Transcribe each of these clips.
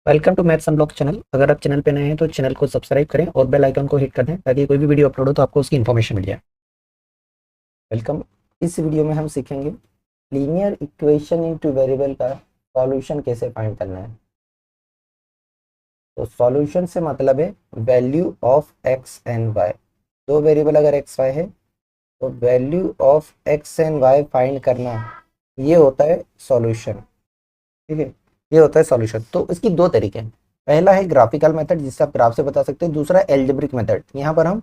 Welcome to maths unlock channel. अगर आप channel पे नए हैं तो चैनल को सब्सक्राइब करें और बेल आइकन को हिट कर दें ताकि कोई भी वीडियो अपलोड हो तो आपको उसकी इन्फॉर्मेशन मिल जाए। वेलकम। इस वीडियो में हम सीखेंगे लीनियर इक्वेशन इनटू वेरिएबल का सॉल्यूशन कैसे फाइंड करना है। तो सॉल्यूशन से मतलब है value of X and Y. दो वेरिएबल अगर एक्स वाई है तो value of X and Y find करना, ये होता है सॉल्यूशन। ठीक है, ये होता है सॉल्यूशन। तो इसकी दो तरीके हैं। पहला है ग्राफिकल मेथड जिससे आप ग्राफ से बता सकते हैं। दूसरा एल्जेब्रिक मेथड, यहाँ पर हम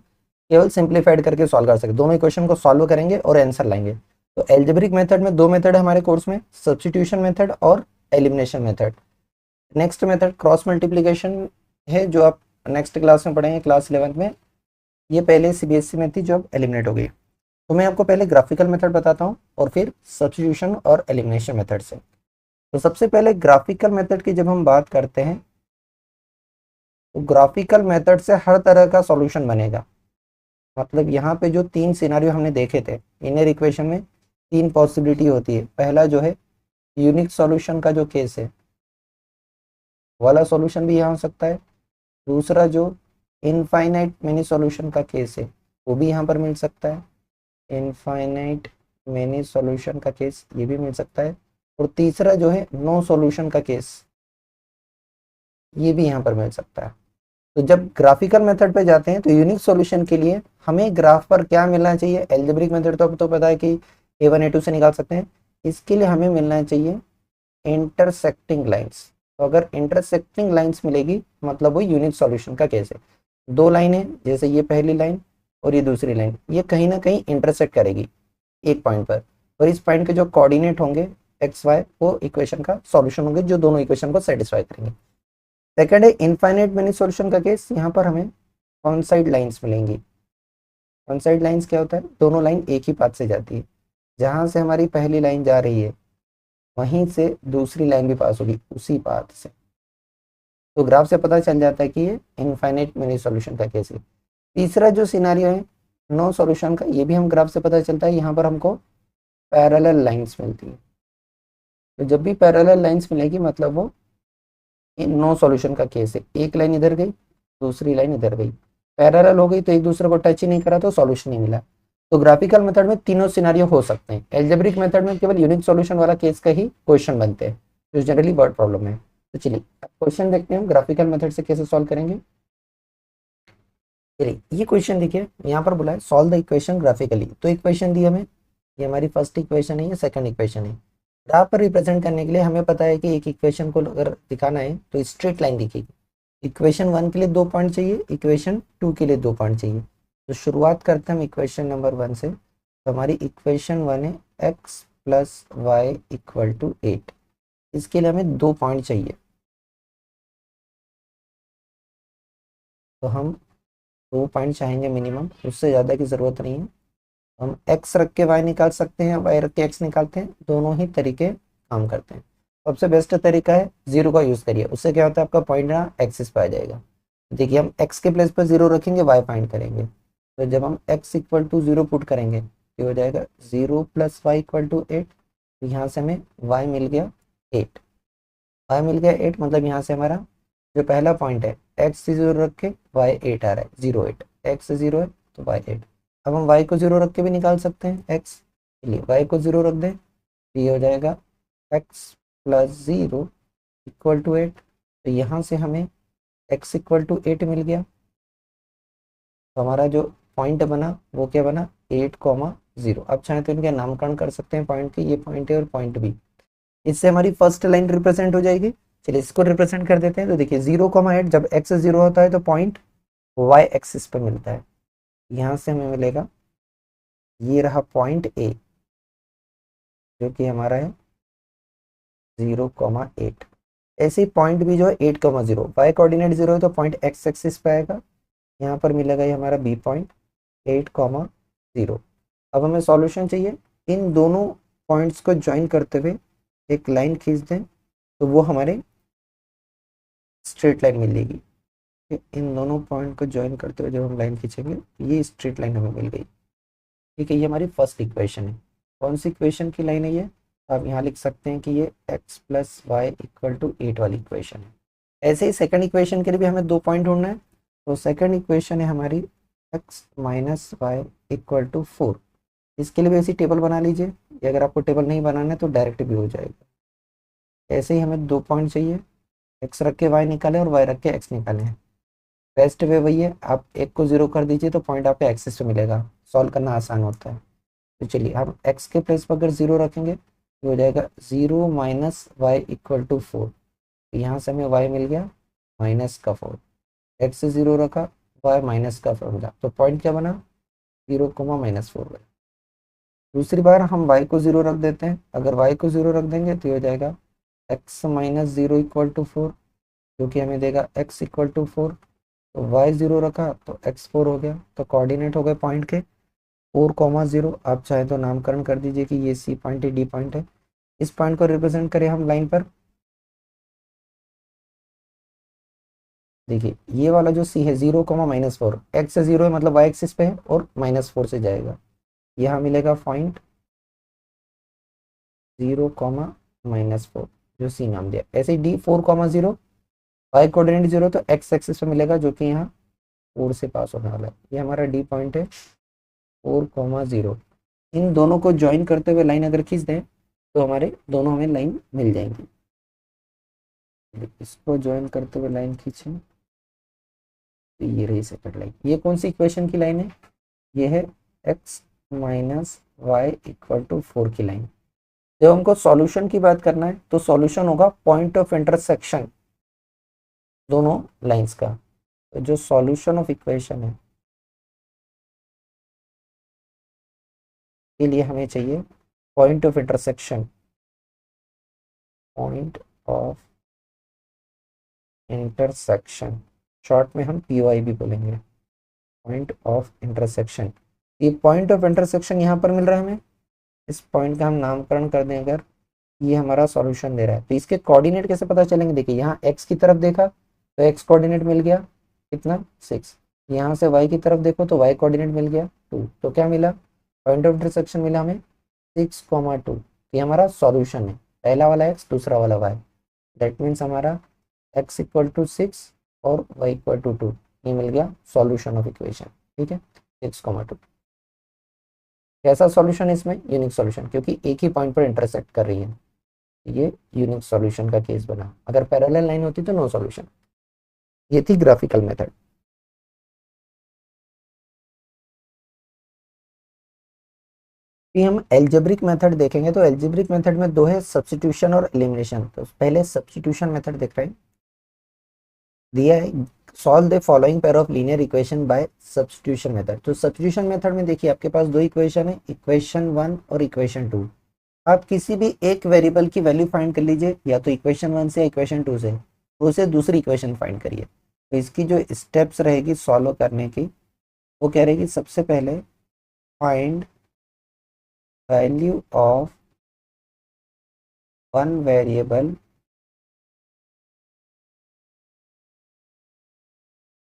केवल सिंप्लीफाइड करके सॉल्व कर सकते हैं। दोनों इक्वेशन को सॉल्व करेंगे और आंसर लाएंगे। तो एल्जेब्रिक मेथड में दो मेथड है हमारे कोर्स में, सब्स्टिट्यूशन मेथड और elimination method. Next method cross multiplication है जो आप नेक्स्ट क्लास में पढ़ेंगे, क्लास 11 में। ये पहले सीबीएसई में थी जो अब एलिमिनेट हो गई। तो मैं आपको पहले ग्राफिकल मेथड बताता हूँ और फिर सब्स्टिट्यूशन और एलिमिनेशन मेथड से। तो सबसे पहले ग्राफिकल मेथड की जब हम बात करते हैं तो ग्राफिकल मेथड से हर तरह का सॉल्यूशन बनेगा। मतलब यहाँ पे जो तीन सिनारियो हमने देखे थे इनर इक्वेशन में, तीन पॉसिबिलिटी होती है। पहला जो है यूनिक सॉल्यूशन का जो केस है वाला सॉल्यूशन भी यहाँ हो सकता है। दूसरा जो इनफाइनाइट मिनी सॉल्यूशन का केस है वो भी यहाँ पर मिल सकता है। इनफाइनाइट मिनी सॉल्यूशन का केस ये भी मिल सकता है। और तीसरा जो है नो सॉल्यूशन का केस, ये भी यहाँ पर मिल सकता है। तो जब ग्राफिकल मेथड पे जाते हैं तो यूनिक सॉल्यूशन के लिए हमें ग्राफ पर क्या मिलना चाहिए। एल्जेब्रिक मेथड तो अब तो पता है कि A1 A2 से निकाल सकते हैं। इसके लिए हमें मिलना चाहिए इंटरसेक्टिंग लाइंस। तो अगर इंटरसेक्टिंग लाइंस मिलेगी मतलब वो यूनिक सॉल्यूशन का केस है। दो लाइनें, जैसे ये पहली लाइन और ये दूसरी लाइन, ये कहीं ना कहीं इंटरसेक्ट करेगी एक पॉइंट पर, और इस पॉइंट के जो कोऑर्डिनेट होंगे एक्स वाई वो इक्वेशन का सॉल्यूशन होंगे जो दोनों इक्वेशन को सेटिस्फाई करेंगे। सेकंड है इनफाइनाइट मिनी सॉल्यूशन का केस। यहाँ पर हमें ऑन साइड लाइन्स मिलेंगी। ऑन साइड लाइन्स क्या होता है, दोनों लाइन एक ही पाथ से जाती है। जहां से हमारी पहली लाइन जा रही है वहीं से दूसरी लाइन भी पास होगी उसी पाथ से। तो ग्राफ से पता चल जाता है कि ये इनफाइनाइट मिनी सॉल्यूशन का केस है। तीसरा जो सिनारियो है नो सॉल्यूशन का, ये भी हम ग्राफ से पता चलता है। यहाँ पर हमको पैरेलल लाइन्स मिलती है। तो जब भी पैरेलल लाइन्स मिलेगी मतलब वो नो सॉल्यूशन का केस है। एक लाइन इधर गई, दूसरी लाइन इधर गई, पैरेलल हो गई तो एक दूसरे को टच ही नहीं करा तो सॉल्यूशन नहीं मिला। तो ग्राफिकल मेथड में तीनों सिनारियो हो सकते हैं। एल्जेब्रिक मेथड में केवल यूनिक सॉल्यूशन वाला केस का ही क्वेश्चन बनते हैं जो जनरली वर्ड प्रॉब्लम है। तो चलिए क्वेश्चन देखते हैं हम ग्राफिकल मेथड से कैसे सॉल्व करेंगे। चलिए ये क्वेश्चन देखिए, यहाँ पर बोला है सॉल्व द इक्वेशन ग्राफिकली। तो इक्वेशन दी हमें, ये हमारी फर्स्ट इक्वेशन है, ये सेकंड इक्वेशन है। ग्राफ पर रिप्रेजेंट करने के लिए हमें पता है कि एक इक्वेशन को अगर दिखाना है तो स्ट्रेट लाइन दिखेगी। इक्वेशन 1 के लिए 2 पॉइंट चाहिए, इक्वेशन 2 के लिए 2 पॉइंट चाहिए। तो शुरुआत करते हैं हम इक्वेशन नंबर 1 से। तो हमारी इक्वेशन 1 है x plus Y equal to 8। इसके लिए हमें 2 पॉइंट चाहिए। तो हम 2 पॉइंट चाहेंगे मिनिमम, उससे ज़्यादा की ज़रूरत नहीं है। हम x रख के y निकाल सकते हैं, y रख के x निकालते हैं, दोनों ही तरीके काम करते हैं। सबसे बेस्ट तरीका है जीरो का यूज़ करिए। उससे क्या होता है आपका पॉइंट ना एक्सिस पे आ जाएगा। देखिए हम x के प्लेस पर जीरो रखेंगे, y फाइंड करेंगे। तो जब हम x equal to zero put करेंगे तो हो जाएगा 0 प्लस वाई इक्वल टू 8। तो यहाँ से हमें y मिल गया 8। y मिल गया 8 मतलब यहाँ से हमारा जो पहला पॉइंट है x से 0 रख के y 8 आ रहा है, 0 8, x से 0 है तो y 8। अब हम y को 0 रख के भी निकाल सकते हैं x, चलिए y को 0 रख दें तो ये हो जाएगा x प्लस 0 इक्वल टू 8। तो यहाँ से हमें x इक्वल टू 8 मिल गया। तो हमारा जो पॉइंट बना वो क्या बना 8,0। अब चाहे तो इनका नामकरण कर सकते हैं पॉइंट के, ये पॉइंट है और पॉइंट भी। इससे हमारी फर्स्ट लाइन रिप्रेजेंट हो जाएगी। चलिए इसको रिप्रेजेंट कर देते हैं। तो देखिए 0,8 जब x 0 होता है तो पॉइंट y एक्सिस पर मिलता है। यहाँ से हमें मिलेगा, ये रहा पॉइंट A जो कि हमारा है 0,8। ऐसे ही पॉइंट भी जो है 8,0, y कोऑर्डिनेट 0 है तो पॉइंट x एक्सिस पे आएगा। यहाँ पर मिलेगा ये हमारा B पॉइंट 8,0। अब हमें सॉल्यूशन चाहिए। इन दोनों पॉइंट्स को ज्वाइन करते हुए एक लाइन खींच दें तो वो हमारे स्ट्रेट लाइन मिलेगी। इन दोनों पॉइंट को ज्वाइन करते हुए जब हम लाइन खींचेंगे ये स्ट्रेट लाइन हमें मिल गई। ठीक है, ये हमारी फर्स्ट इक्वेशन है। कौन सी इक्वेशन की लाइन है ये, आप यहाँ लिख सकते हैं कि ये x plus Y equal to 8 वाली इक्वेशन है। ऐसे ही सेकंड इक्वेशन के लिए भी हमें 2 पॉइंट ढूंढना है। तो सेकंड इक्वेशन है हमारी x minus Y equal to 4। इसके लिए भी ऐसी टेबल बना लीजिए, या अगर आपको टेबल नहीं बनाना है तो डायरेक्ट भी हो जाएगा। ऐसे ही हमें 2 पॉइंट चाहिए, x रख के y निकालें और y रख के x निकालें। बेस्ट वे वही है, आप एक को 0 कर दीजिए तो पॉइंट आपको एक्सिस पे मिलेगा, सॉल्व करना आसान होता है। तो चलिए हम x के प्लेस पर अगर 0 रखेंगे तो हो जाएगा 0 माइनस वाई इक्वल टू 4। यहाँ से हमें y मिल गया माइनस का 4, x से 0 रखा, y माइनस का 4 मिला, तो पॉइंट क्या बना 0, -4 बना। दूसरी बार हम y को 0 रख देते हैं, अगर y को 0 रख देंगे तो हो जाएगा x माइनस 0 इक्वल टू 4, जो कि हमें देगा x इक्वल टू 4। तो y 0 रखा तो x 4 हो गया, तो कोऑर्डिनेट हो गए पॉइंट के 4, 0। आप चाहे तो नामकरण कर दीजिए कि ये सी पॉइंट है, डी पॉइंट है। इस पॉइंट को रिप्रेजेंट करें हम लाइन पर, देखिए ये वाला जो सी है 0, -4, एक्स से 0 है मतलब वाई एक्सिस पे है और -4 से जाएगा, यहाँ मिलेगा पॉइंट 0, -4, जो सी नाम दिया। ऐसे ही डी 4, 0, वाई कोऑर्डिनेट 0 तो एक्स एक्सिस पे मिलेगा, जो कि यहाँ 4 से पास होने वाला है। ये हमारा डी पॉइंट है 4, 0। इन दोनों को ज्वाइन करते हुए लाइन अगर खींच दें तो हमारे दोनों हमें लाइन मिल जाएंगी। इसको ज्वाइन करते हुए लाइन खींचें तो ये रही सेकंड लाइन। ये कौन सी इक्वेशन की लाइन है, ये है x minus Y equal to 4 की लाइन। जब हमको सॉल्यूशन की बात करना है तो सॉल्यूशन होगा पॉइंट ऑफ इंटरसेक्शन दोनों लाइंस का। तो जो सॉल्यूशन ऑफ इक्वेशन है के लिए हमें चाहिए point of intersection, point of intersection, short में हम पीओआई भी बोलेंगे, पॉइंट ऑफ इंटरसेक्शन। ये पॉइंट ऑफ इंटरसेक्शन यहाँ पर मिल रहा है हमें, इस पॉइंट का हम नामकरण कर दें अगर, ये हमारा सॉल्यूशन दे रहा है। तो इसके कोऑर्डिनेट कैसे पता चलेंगे, देखिए यहाँ x की तरफ देखा तो x कोऑर्डिनेट मिल गया कितना 6, यहाँ से y की तरफ देखो तो y कोऑर्डिनेट मिल गया 2, तो क्या मिला पॉइंट ऑफ इंटरसेक्शन मिला हमें 6, 2। ये हमारा सॉल्यूशन है, पहला वाला x दूसरा वाला y। दैट मीन्स हमारा x इक्वल टू 6 और y इक्वल टू 2, ये मिल गया सॉल्यूशन ऑफ इक्वेशन। ठीक है 6, 2। कैसा सॉल्यूशन है इसमें, यूनिक सॉल्यूशन, क्योंकि एक ही पॉइंट पर इंटरसेक्ट कर रही है। ये यूनिक सॉल्यूशन का केस बना। अगर पैरेलल लाइन होती तो नो सॉल्यूशन। ये थी ग्राफिकल मेथड। फिर हम एल्जेब्रिक मेथड देखेंगे। तो एल्जेब्रिक मेथड में दो है, सब्स्टिट्यूशन और एलिमिनेशन। तो पहले सब्स्टिट्यूशन मेथड देख रहे हैं, दिया है solve the following pair of linear equation by substitution method. तो सब्स्टिट्यूशन मेथड में देखिए आपके पास दो इक्वेशन है, इक्वेशन 1 और इक्वेशन 2। आप किसी भी एक वेरिएबल की वैल्यू फाइंड कर लीजिए, या तो इक्वेशन 1 से इक्वेशन 2 से, उसे दूसरी इक्वेशन फाइंड करिए। तो इसकी जो स्टेप्स रहेगी सॉल्व करने की, वो क्या रहेगी, सबसे पहले find value of one variable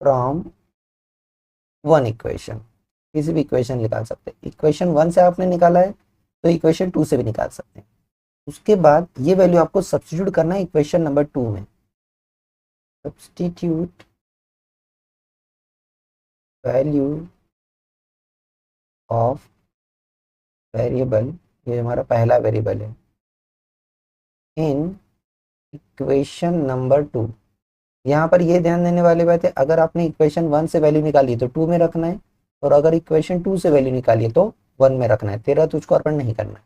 from one equation. किसी भी इक्वेशन निकाल सकते हैं, इक्वेशन 1 से आपने निकाला है तो इक्वेशन 2 से भी निकाल सकते हैं। उसके बाद ये वैल्यू आपको सब्स्टिट्यूट करना है इक्वेशन नंबर 2 में। सब्स्टिट्यूट वैल्यू ऑफ वेरिएबल, ये हमारा पहला वेरिएबल है, इन इक्वेशन नंबर 2। यहाँ पर ये ध्यान देने वाली बात है, अगर आपने इक्वेशन 1 से वैल्यू निकाली तो 2 में रखना है, और अगर इक्वेशन 2 से वैल्यू निकाली तो 1 में रखना है। तेरा तुझको अर्पण नहीं करना है।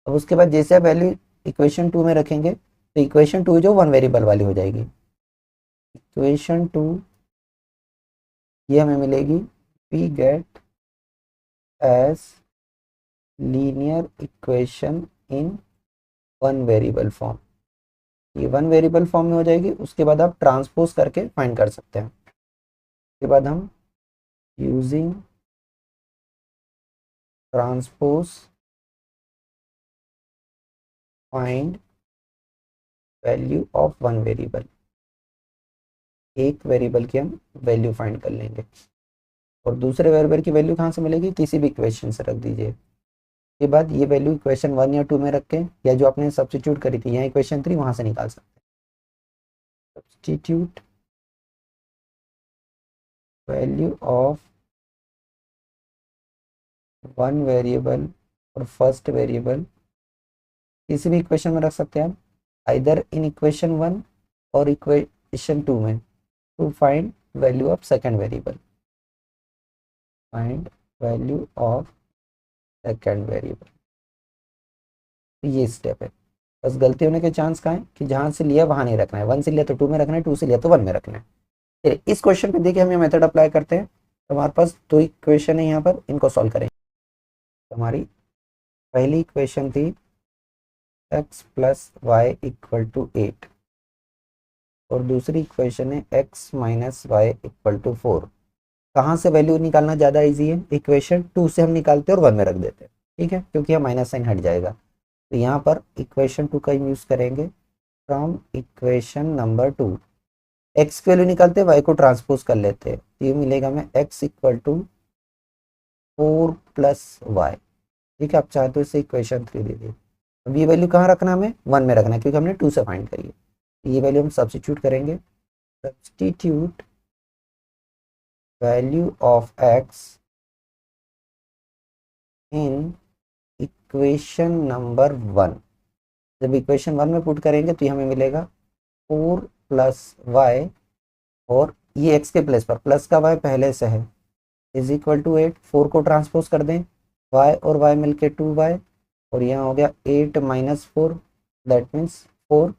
अब उसके बाद जैसे आप वैल्यू इक्वेशन 2 में रखेंगे तो इक्वेशन 2 जो 1 वेरिएबल वाली हो जाएगी। इक्वेशन 2 ये हमें मिलेगी, we get as linear equation in 1 variable form. ये 1 वेरिएबल फॉर्म में हो जाएगी। उसके बाद आप ट्रांसपोज करके फाइंड कर सकते हैं। उसके बाद हम using transpose find value of 1 variable, एक वेरिएबल की हम वैल्यू फाइंड कर लेंगे, और दूसरे वेरिएबल की वैल्यू कहाँ से मिलेगी, किसी भी इक्वेशन से रख दीजिए। के बाद ये वैल्यू इक्वेशन 1 या 2 में रख के, या जो आपने सब्स्टिट्यूट करी थी यहाँ इक्वेशन 3, वहां से निकाल सकते हैं। Substitute value of one variable और फर्स्ट वेरिएबल किसी भी इक्वेशन में रख सकते हैं हम, आइदर इन इक्वेशन वन और इक्वेशन टू में, to find value of second variable, find value of second variable. ये स्टेप है। बस गलती होने के चांस कहाँ है कि जहाँ से लिया वहाँ नहीं रखना है, वन से लिया तो टू में रखना है, टू से लिया तो वन में रखना है। चलिए इस क्वेश्चन पे देखिए हम ये मेथड अप्लाई करते हैं। तो हमारे पास दो इक्वेशन है यहाँ पर, इनको सॉल्व करेंगे। तो हमारी पहली इक्वेशन थी x plus Y equal to 8 और दूसरी इक्वेशन है x minus Y equal to 4। कहाँ से वैल्यू निकालना ज़्यादा इजी है, इक्वेशन टू से हम निकालते हैं और वन में रख देते हैं, ठीक है, क्योंकि यहाँ माइनस साइन हट जाएगा। तो यहाँ पर इक्वेशन टू का यूज़ करेंगे, from equation number two x की वैल्यू निकालते हैं, वाई को ट्रांसपोज कर लेते हैं, तो ये मिलेगा हमें x equal to 4 plus Y, ठीक है। आप चाहे तो इसे इक्वेशन थ्री दे दीजिए। अब ये वैल्यू कहाँ रखना है, हमें वन में रखना है, क्योंकि हमने टू से फाइंड करी है। ये वैल्यू हम सब्स्टिट्यूट करेंगे, substitute value of x in equation number one. जब इक्वेशन वन में पुट करेंगे तो ये हमें मिलेगा 4 प्लस वाई, और ये x के प्लेस पर प्लस का y पहले से है, इज इक्वल टू 8। 4 को ट्रांसपोज कर दें, y और y मिलके 2y, और यहाँ हो गया 8 माइनस 4, दैट मीन्स 4।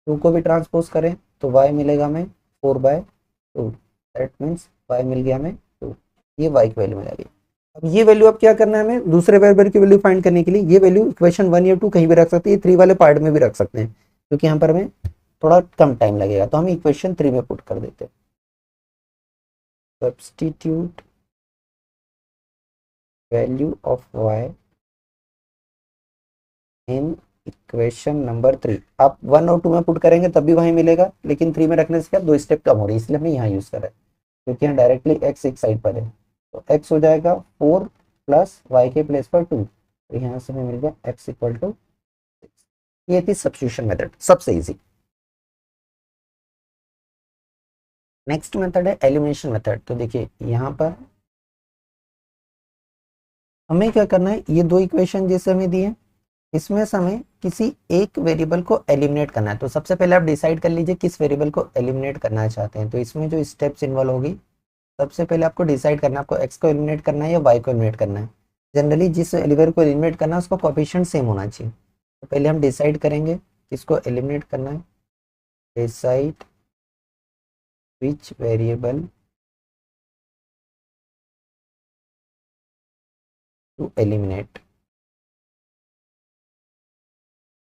2 को भी ट्रांसपोज करें तो y मिलेगा हमें 4/2, दैट मीन्स y मिल गया हमें 2। ये y की वैल्यू मिल गई। अब ये वैल्यू अब क्या करना है हमें, दूसरे वेरिएबल की वैल्यू फाइंड करने के लिए ये वैल्यू इक्वेशन वन या टू कहीं भी रख सकते हैं, थ्री वाले पार्ट में भी रख सकते हैं, क्योंकि यहाँ पर हमें थोड़ा कम टाइम लगेगा। तो हम इक्वेशन थ्री में पुट कर देते हैं, substitute value of y in equation number three. आप वन और टू में पुट करेंगे तब भी वहीं मिलेगा, लेकिन थ्री में रखने से क्या दो स्टेप कम हो रही है, इसलिए हमने यहाँ यूज करा है, क्योंकि यहाँ डायरेक्टली x एक साइड पर है। तो x हो जाएगा 4 प्लस वाई के प्लेस पर 2, तो यहाँ से हमें मिल गया x इक्वल टू 6। ये थी सब्स्टिट्यूशन मेथड, सबसे इजी। नेक्स्ट मेथड है एलिमिनेशन मेथड। तो देखिए यहाँ पर हमें क्या करना है, ये दो इक्वेशन जैसे हमें दी है, इसमें से हमें किसी एक वेरिएबल को एलिमिनेट करना है। तो सबसे पहले आप डिसाइड कर लीजिए किस वेरिएबल को एलिमिनेट करना चाहते हैं। तो इसमें जो स्टेप्स इन्वॉल्व होगी, सबसे पहले आपको डिसाइड करना है आपको x को एलिमिनेट करना है या y को एलिमिनेट करना है। जनरली जिस वेरिएबल को एलिमिनेट करना है उसका कोएफिशिएंट सेम होना चाहिए। तो पहले हम डिसाइड करेंगे किसको एलिमिनेट करना है, decide which variable to eliminate,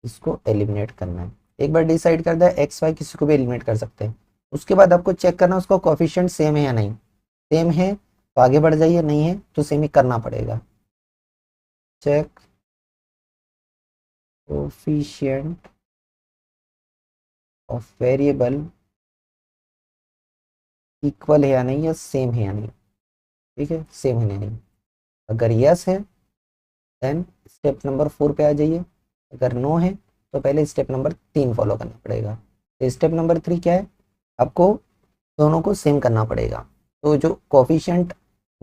इसको एलिमिनेट करना है। एक बार डिसाइड कर दिया एक्स वाई किसी को भी एलिमिनेट कर सकते हैं, उसके बाद आपको चेक करना उसका कोएफिशिएंट सेम है या नहीं। सेम है तो आगे बढ़ जाइए, नहीं है तो सेम ही करना पड़ेगा। Check coefficient of variable equal है या नहीं, या सेम है या नहीं, ठीक है, सेम है या नहीं। अगर यस है देन स्टेप नंबर 4 पे आ जाइए, अगर नो है तो पहले स्टेप नंबर 3 फॉलो करना पड़ेगा। तो स्टेप नंबर 3 क्या है, आपको दोनों को सेम करना पड़ेगा। तो जो कोएफिशिएंट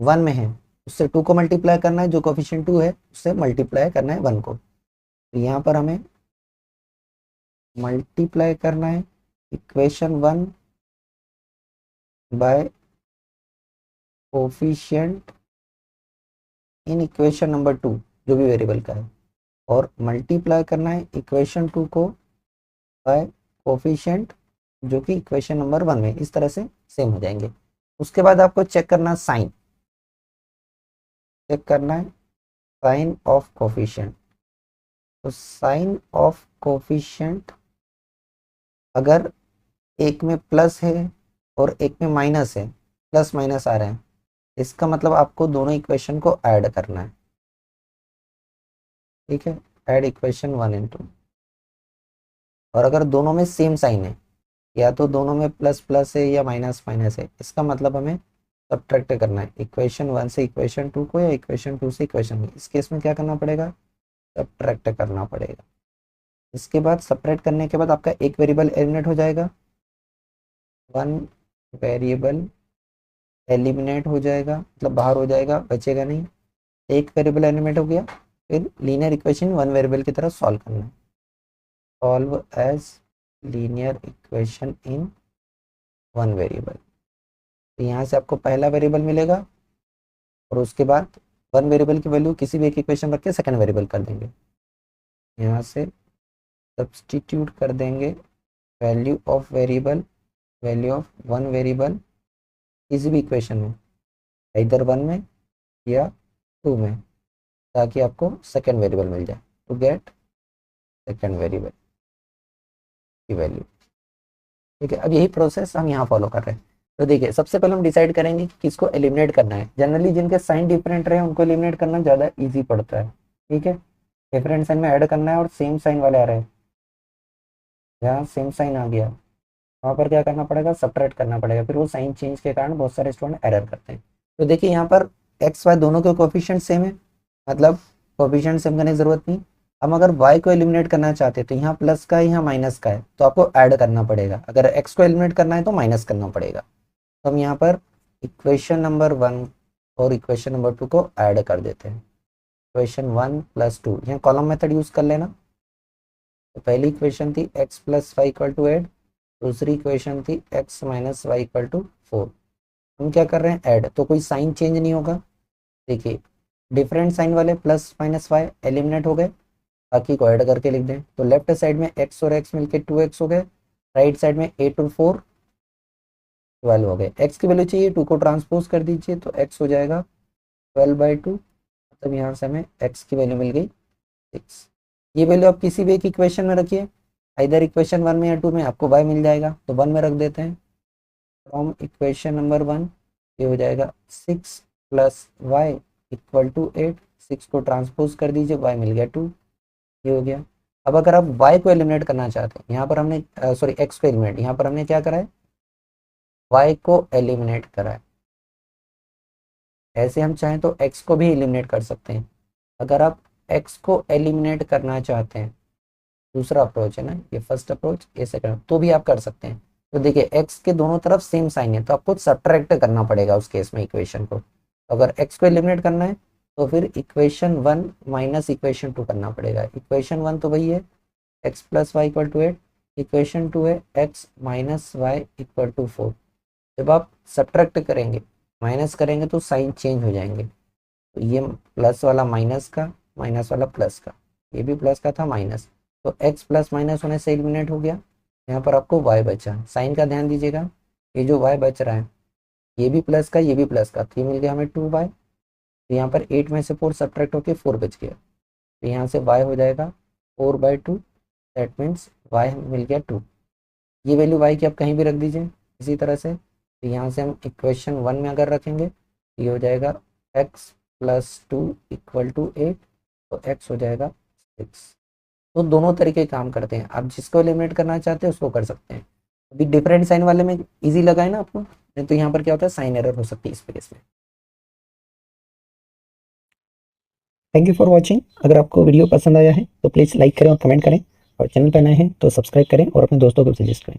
1 में है उससे 2 को मल्टीप्लाई करना है, जो कोएफिशिएंट 2 है उससे मल्टीप्लाई करना है 1 को। तो यहाँ पर हमें मल्टीप्लाई करना है equation 1 by coefficient in equation number 2 जो भी वेरिएबल का है, और मल्टीप्लाई करना है इक्वेशन 2 को बाय कोएफिशिएंट जो कि इक्वेशन नंबर 1 में, इस तरह से सेम हो जाएंगे। उसके बाद आपको चेक करना साइन, चेक करना है साइन ऑफ कोएफिशिएंट। तो साइन ऑफ कोएफिशिएंट अगर एक में प्लस है और एक में माइनस है, प्लस माइनस आ रहे हैं, इसका मतलब आपको दोनों इक्वेशन को ऐड करना है, ठीक है, ऐड इक्वेशन 1 एंड 2। और अगर दोनों में सेम साइन है, या तो दोनों में प्लस प्लस है या माइनस माइनस है, इसका मतलब हमें सब्ट्रैक्ट करना है इक्वेशन 1 से इक्वेशन 2 को, या इक्वेशन 2 से इक्वेशन 1। इस केस में क्या करना पड़ेगा, सब्ट्रैक्ट करना पड़ेगा। इसके बाद सब्ट्रैक्ट करने के बाद आपका एक वेरिएबल एलिमिनेट हो जाएगा, वन वेरिएबल एलिमिनेट हो जाएगा, मतलब बाहर हो जाएगा, बचेगा नहीं। एक वेरिएबल एलिमिनेट हो गया, फिर लीनियर इक्वेशन वन वेरिएबल की तरह सॉल्व करना है। Solve as linear equation in one variable. तो यहाँ से आपको पहला वेरिएबल मिलेगा और उसके बाद वन वेरिएबल की वैल्यू किसी भी एक इक्वेशन रख के सेकेंड वेरिएबल कर देंगे। यहाँ से सब्सटीट्यूट कर देंगे value of variable, value of one variable किसी भी इक्वेशन में, इधर वन में या टू में, ताकि आपको सेकेंड वेरिएबल मिल जाए। टू गेट सेकेंड वेरिएबल की वैल्यू। ठीक है, अब यही प्रोसेस हम यहाँ फॉलो कर रहे हैं। तो देखिए, सबसे पहले हम डिसाइड करेंगे कि किसको एलिमिनेट करना है। जनरली जिनके साइन डिफरेंट रहे उनको एलिमिनेट करना ज़्यादा इजी पड़ता है। ठीक है, डिफरेंट साइन में ऐड करना है और सेम साइन वाले आ रहे हैं, यहाँ सेम साइन आ गया, वहाँ पर क्या करना पड़ेगा, सब्ट्रैक्ट करना पड़ेगा। फिर वो साइन चेंज के कारण बहुत सारे स्टूडेंट एरर करते हैं। तो देखिए यहाँ पर एक्स वाई दोनों के कोफिशिएंट सेम है, मतलब कोफिशिएंट सेम करने की जरूरत नहीं। हम अगर y को एलिमिनेट करना चाहते हैं तो यहाँ प्लस का है, यहाँ माइनस का है, तो आपको ऐड करना पड़ेगा। अगर x को एलिमिनेट करना है तो माइनस करना पड़ेगा। तो हम यहाँ पर इक्वेशन नंबर 1 और इक्वेशन नंबर 2 को ऐड कर देते हैं। इक्वेशन 1 प्लस 2, यहाँ कॉलम मेथड यूज कर लेना। तो पहली इक्वेशन थी x plus Y equal to 8, दूसरी इक्वेशन थी x minus Y equal to 4। हम क्या कर रहे हैं, ऐड, तो कोई साइन चेंज नहीं होगा। देखिए, डिफरेंट साइन वाले प्लस माइनस वाई एलिमिनेट हो गए, बाकी को ऐड करके लिख दें। तो लेफ्ट साइड में x और x मिलके 2x हो गए, राइट साइड में 8 और 4 12 हो गए। x की वैल्यू चाहिए, 2 को ट्रांसपोज कर दीजिए तो x हो जाएगा 12/2, मतलब यहाँ से हमें x की वैल्यू मिल गई 6। ये वैल्यू आप किसी भी एक इक्वेशन में रखिए, इधर इक्वेशन 1 में या 2 में आपको y मिल जाएगा, तो 1 में रख देते हैं। फ्रॉम इक्वेशन नंबर 1 ये हो जाएगा 6 प्लस वाई इक्वल टू 8, 6 को ट्रांसपोज कर दीजिए, y मिल गया 2, ये हो गया। अब अगर आप y को एलिमिनेट करना चाहते हैं, यहाँ पर हमने सॉरी x को एलिमिनेट, यहाँ पर हमने क्या करा है, y को एलिमिनेट करा है। ऐसे हम चाहें तो x को भी एलिमिनेट कर सकते हैं। अगर आप x को एलिमिनेट करना चाहते हैं, दूसरा अप्रोच है ना, ये फर्स्ट अप्रोच, ये सेकंड, तो भी आप कर सकते हैं। तो देखिए, x के दोनों तरफ सेम साइन है, तो आपको सब्ट्रैक्ट करना पड़ेगा उस केस में इक्वेशन को। अगर x को एलिमिनेट करना है तो फिर इक्वेशन 1 माइनस इक्वेशन 2 करना पड़ेगा। इक्वेशन 1 तो वही है x plus Y equal to 8, equation 2 है x minus Y equal to 4। जब आप सब्ट्रैक्ट करेंगे, माइनस करेंगे तो साइन चेंज हो जाएंगे। तो ये प्लस वाला माइनस का, माइनस वाला प्लस का, ये भी प्लस का था माइनस, तो x प्लस माइनस होने से एलिमिनेट हो गया। यहाँ पर आपको y बचा, साइन का ध्यान दीजिएगा, ये जो y बच रहा है ये भी प्लस का, ये भी प्लस का, तो ये मिल गया हमें 2y। तो यहाँ पर 8 में से 4 सब्ट्रैक्ट होकर 4 बच गया, तो यहाँ से y हो जाएगा 4/2, दैट मीन्स y मिल गया 2। ये वैल्यू y की आप कहीं भी रख दीजिए इसी तरह से। तो यहाँ से हम इक्वेशन 1 में अगर रखेंगे तो ये हो जाएगा x प्लस 2 इक्वल टू 8, तो x हो जाएगा 6। तो दोनों तरीके काम करते हैं, आप जिसको एलिमिनेट करना चाहते हैं उसको कर सकते हैं। अभी डिफरेंट साइन वाले में इजी लगा है ना आपको, नहीं तो यहाँ पर क्या होता है, साइन एरर हो सकती है इस केस में। Thank you for watching. अगर आपको वीडियो पसंद आया है तो प्लीज़ लाइक करें और कमेंट करें, और चैनल पर नए हैं तो सब्सक्राइब करें और अपने दोस्तों को सजेस्ट करें।